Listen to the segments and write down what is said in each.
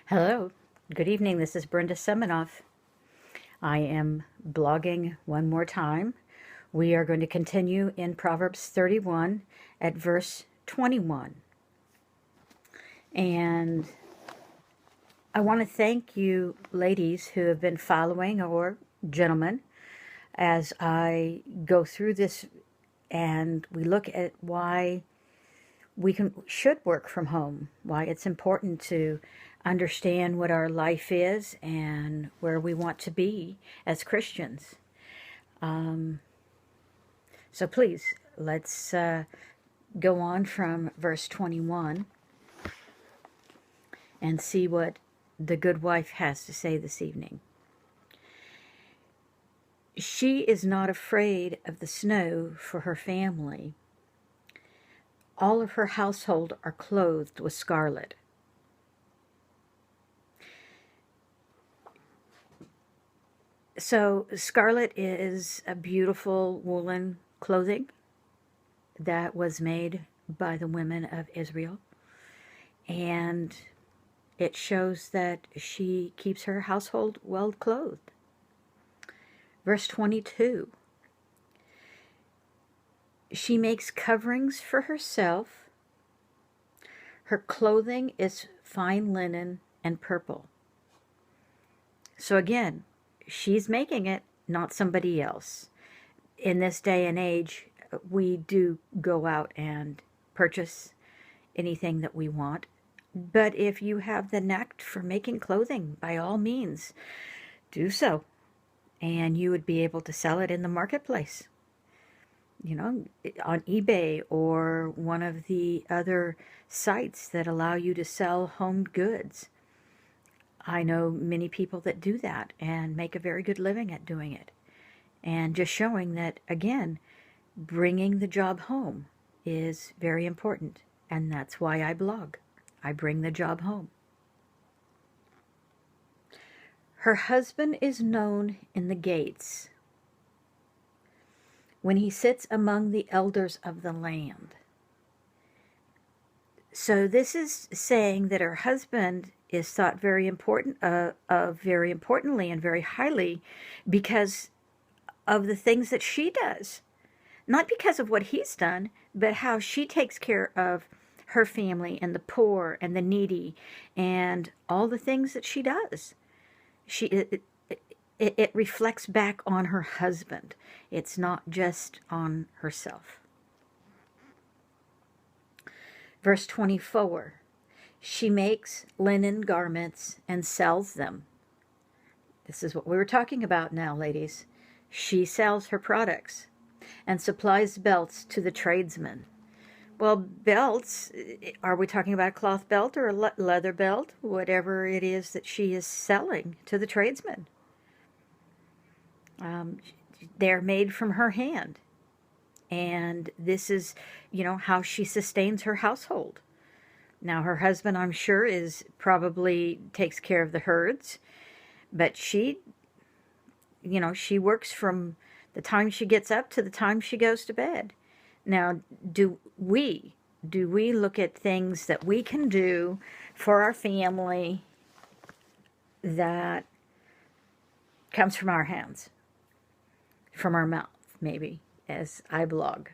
Hello, good evening. This is Brenda Seminoff. I am blogging one more time. We are going to continue in Proverbs 31 at verse 21. And I want to thank you, ladies, who have been following, or gentlemen, as I go through this and we look at why we should work from home, why it's important to understand what our life is and where we want to be as Christians. So please, let's go on from verse 21 and see what the good wife has to say this evening. She is not afraid of the snow for her family. All of her household are clothed with scarlet. So scarlet is a beautiful woolen clothing that was made by the women of Israel. And it shows that she keeps her household well clothed. Verse 22. She makes coverings for herself. Her clothing is fine linen and purple. So again, she's making it, not somebody else. In this day and age, we do go out and purchase anything that we want. But if you have the knack for making clothing, by all means, do so. And you would be able to sell it in the marketplace. You know, on eBay or one of the other sites that allow you to sell home goods. I know many people that do that and make a very good living at doing it. And just showing that, again, bringing the job home is very important. And that's why I blog. I bring the job home. Her husband is known in the gates when he sits among the elders of the land. So this is saying that her husband is thought very important, very importantly and very highly because of the things that she does. Not because of what he's done, but how she takes care of her family and the poor and the needy and all the things that she does. It reflects back on her husband. It's not just on herself. Verse 24, she makes linen garments and sells them. This is what we were talking about now, ladies. She sells her products and supplies belts to the tradesmen. Well, belts, are we talking about a cloth belt or a leather belt? Whatever it is that she is selling to the tradesmen. They're made from her hand. And this is, how she sustains her household. Now, her husband, I'm sure, probably takes care of the herds. But she works from the time she gets up to the time she goes to bed. Now, do we look at things that we can do for our family that comes from our hands, from our mouth, maybe, as I blog?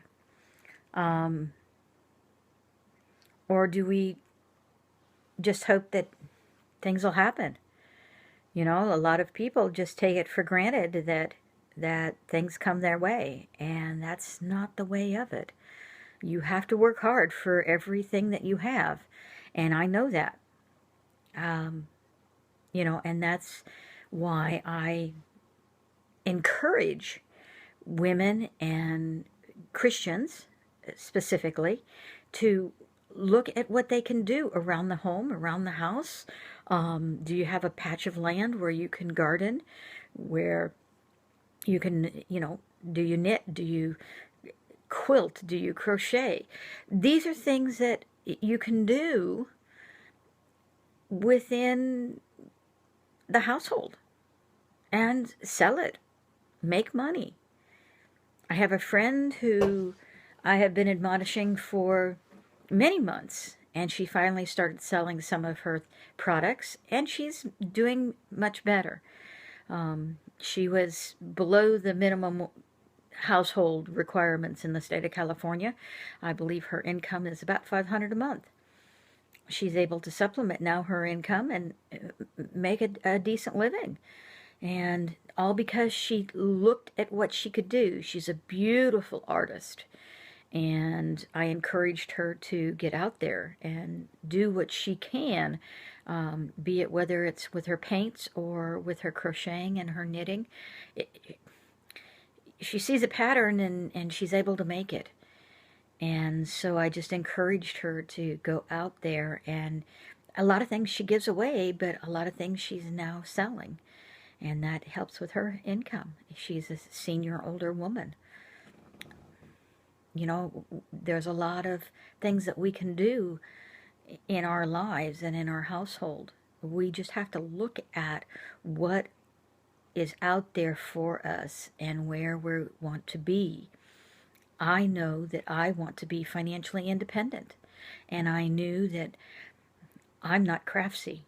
Or do we just hope that things will happen? A lot of people just take it for granted that things come their way, and that's not the way of it. You have to work hard for everything that you have, and I know that. And that's why I encourage women and Christians specifically to look at what they can do around the home, around the house. Do you have a patch of land where you can garden, where you can, do you knit? Do you quilt? Do you crochet? These are things that you can do within the household and sell it, make money. I have a friend who I have been admonishing for many months, and she finally started selling some of her products, and she's doing much better. She was below the minimum household requirements in the state of California. I believe her income is about $500 a month. She's able to supplement now her income and make a decent living. And all because she looked at what she could do. She's a beautiful artist. And I encouraged her to get out there and do what she can, be it whether it's with her paints or with her crocheting and her knitting. She sees a pattern and she's able to make it. And so I just encouraged her to go out there, and a lot of things she gives away, but a lot of things she's now selling. And that helps with her income. She's a senior older woman. You know, there's a lot of things that we can do in our lives and in our household. We just have to look at what is out there for us and where we want to be. I know that I want to be financially independent, and I knew that I'm not craftsy.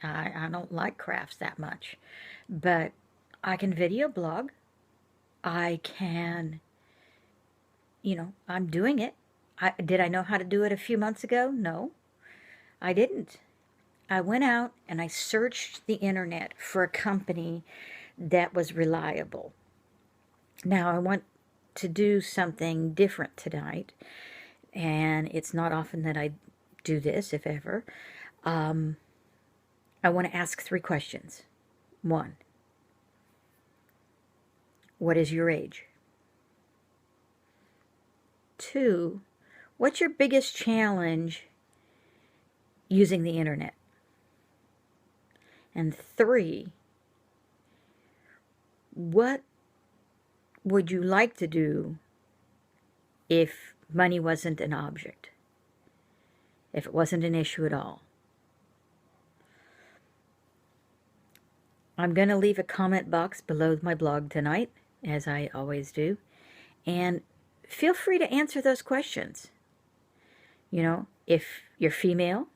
I don't like crafts that much, but I can video blog. I can, I'm doing it. Did I know how to do it a few months ago? No, I didn't. I went out and I searched the internet for a company that was reliable. Now I want to do something different tonight, and it's not often that I do this, if ever. I want to ask 3 questions. 1, what is your age? 2, what's your biggest challenge using the internet? And 3, what would you like to do if money wasn't an object? If it wasn't an issue at all? I'm going to leave a comment box below my blog tonight, as I always do. And feel free to answer those questions. If you're female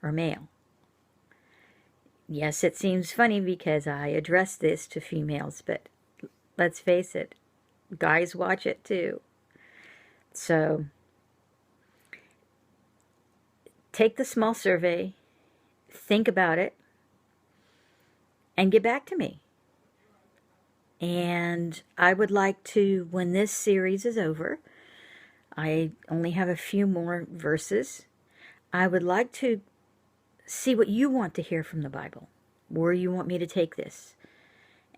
or male. Yes, it seems funny because I address this to females, but let's face it, guys watch it too. So, take the small survey, think about it, and get back to me. And I would like to, when this series is over, I only have a few more verses, I would like to see what you want to hear from the Bible, where you want me to take this.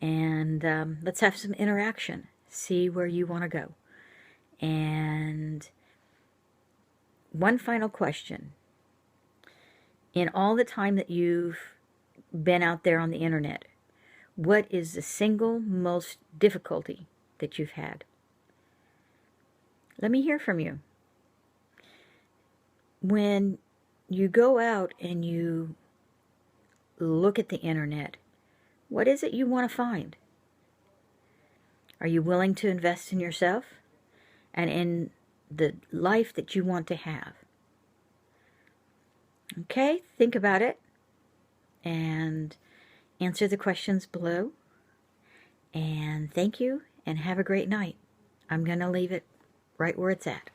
And let's have some interaction, see where you want to go. And one final question. In all the time that you've been out there on the internet, what is the single most difficulty that you've had? Let me hear from you. When you go out and you look at the internet, what is it you want to find? Are you willing to invest in yourself and in the life that you want to have? Okay, think about it and answer the questions below. And thank you, and have a great night. I'm going to leave it right where it's at.